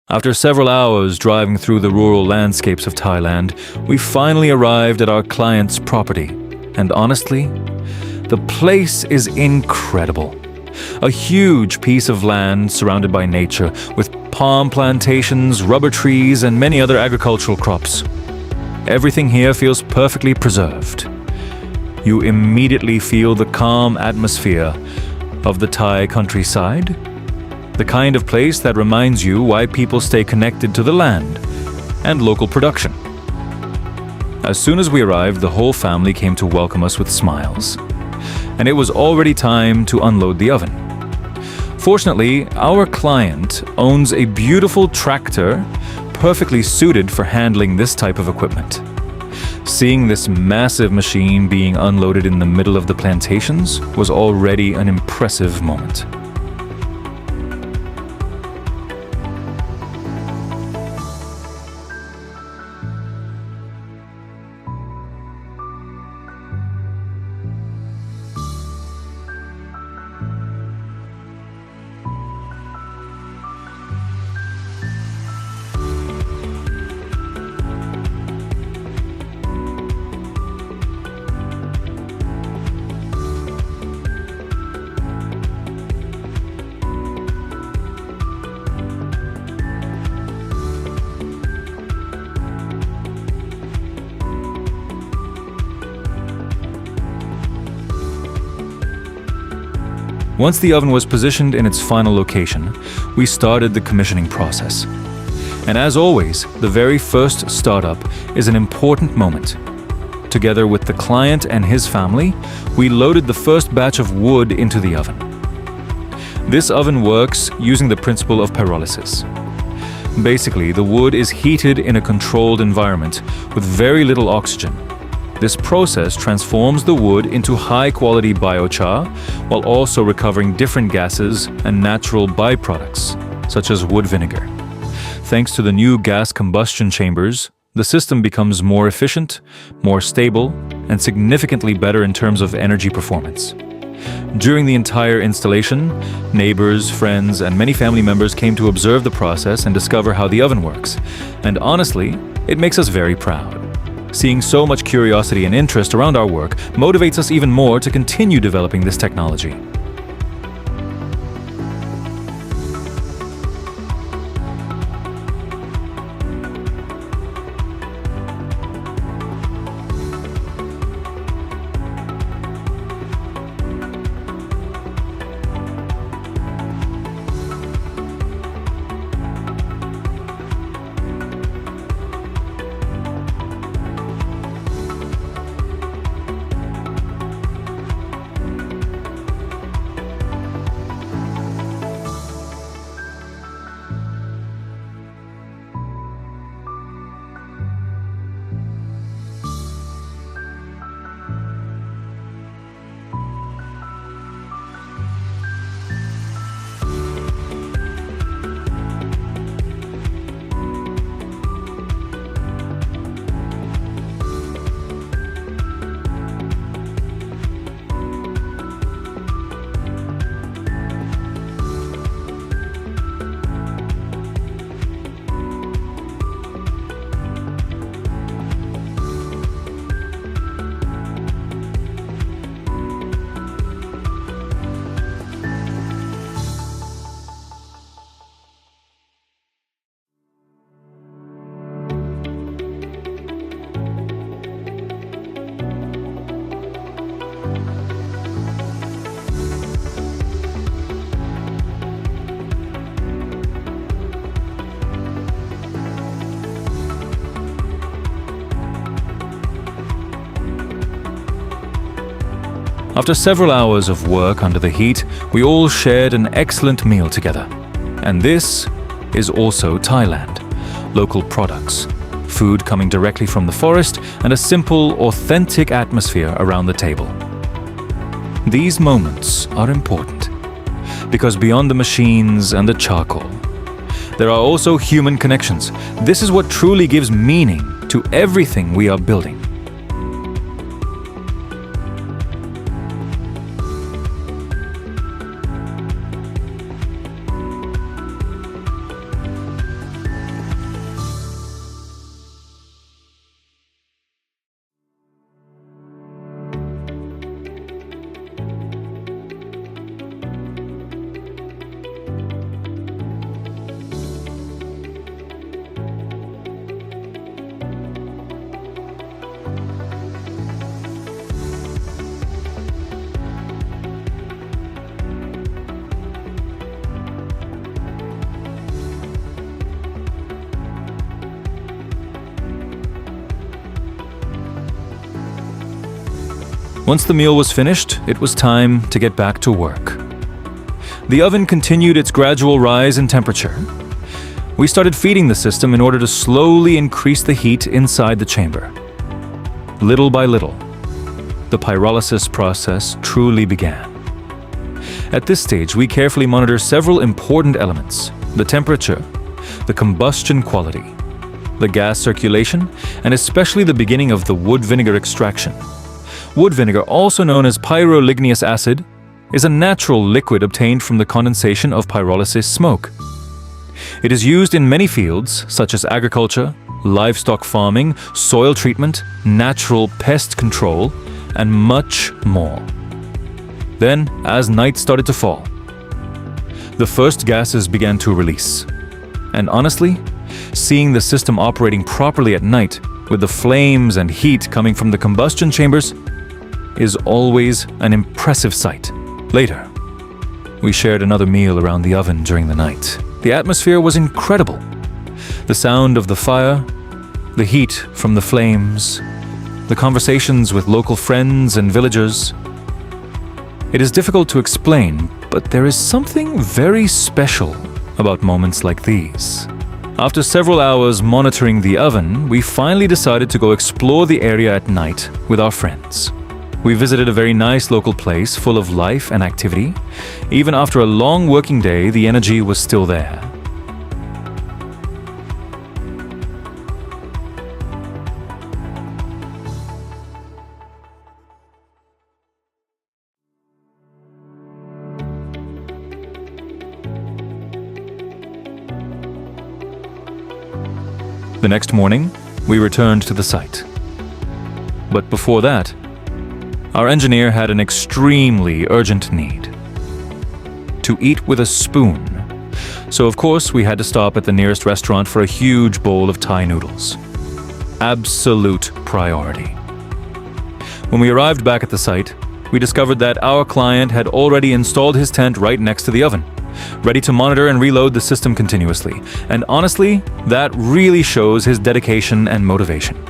After several hours driving through the rural landscapes of Thailand, we finally arrived at our client's property. And honestly, the place is incredible. A huge piece of land surrounded by nature, with palm plantations, rubber trees, and many other agricultural crops. Everything here feels perfectly preserved. You immediately feel the calm atmosphere of the Thai countryside, the kind of place that reminds you why people stay connected to the land and local production. As soon as we arrived, the whole family came to welcome us with smiles, and it was already time to unload the oven. Fortunately, our client owns a beautiful tractor perfectly suited for handling this type of equipment. Seeing this massive machine being unloaded in the middle of the plantations was already an impressive moment. Once the oven was positioned in its final location, we started the commissioning process. And as always, the very first startup is an important moment. Together with the client and his family, we loaded the first batch of wood into the oven. This oven works using the principle of pyrolysis. Basically, the wood is heated in a controlled environment with very little oxygen. This process transforms the wood into high-quality biochar while also recovering different gases and natural byproducts, such as wood vinegar. Thanks to the new gas combustion chambers, the system becomes more efficient, more stable, and significantly better in terms of energy performance. During the entire installation, neighbors, friends, and many family members came to observe the process and discover how the oven works. And honestly, it makes us very proud. Seeing so much curiosity and interest around our work motivates us even more to continue developing this technology. After several hours of work under the heat, we all shared an excellent meal together. And this is also Thailand. Local products, food coming directly from the forest, and a simple, authentic atmosphere around the table. These moments are important because beyond the machines and the charcoal, there are also human connections. This is what truly gives meaning to everything we are building. Once the meal was finished, it was time to get back to work. The oven continued its gradual rise in temperature. We started feeding the system in order to slowly increase the heat inside the chamber. Little by little, the pyrolysis process truly began. At this stage, we carefully monitor several important elements: the temperature, the combustion quality, the gas circulation, and especially the beginning of the wood vinegar extraction. Wood vinegar, also known as pyroligneous acid, is a natural liquid obtained from the condensation of pyrolysis smoke. It is used in many fields, such as agriculture, livestock farming, soil treatment, natural pest control, and much more. Then, as night started to fall, the first gases began to release. And honestly, seeing the system operating properly at night, with the flames and heat coming from the combustion chambers, is always an impressive sight. Later, we shared another meal around the oven during the night. The atmosphere was incredible. The sound of the fire, the heat from the flames, the conversations with local friends and villagers. It is difficult to explain, but there is something very special about moments like these. After several hours monitoring the oven, we finally decided to go explore the area at night with our friends. We visited a very nice local place full of life and activity. Even after a long working day, the energy was still there. The next morning, we returned to the site. But before that, our engineer had an extremely urgent need: to eat with a spoon. So of course, we had to stop at the nearest restaurant for a huge bowl of Thai noodles. Absolute priority. When we arrived back at the site, we discovered that our client had already installed his tent right next to the oven, ready to monitor and reload the system continuously. And honestly, that really shows his dedication and motivation.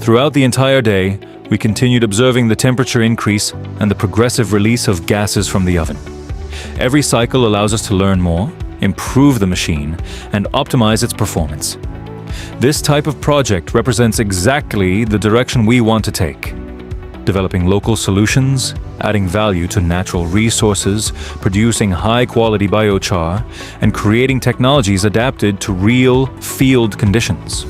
Throughout the entire day, we continued observing the temperature increase and the progressive release of gases from the oven. Every cycle allows us to learn more, improve the machine, and optimize its performance. This type of project represents exactly the direction we want to take. Developing local solutions, adding value to natural resources, producing high-quality biochar, and creating technologies adapted to real field conditions.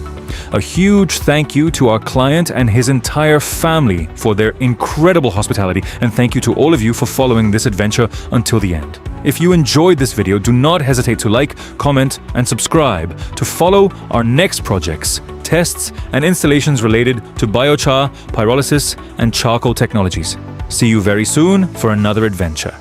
A huge thank you to our client and his entire family for their incredible hospitality, and thank you to all of you for following this adventure until the end. If you enjoyed this video, do not hesitate to like, comment, and subscribe to follow our next projects, tests, and installations related to biochar, pyrolysis, and charcoal technologies. See you very soon for another adventure.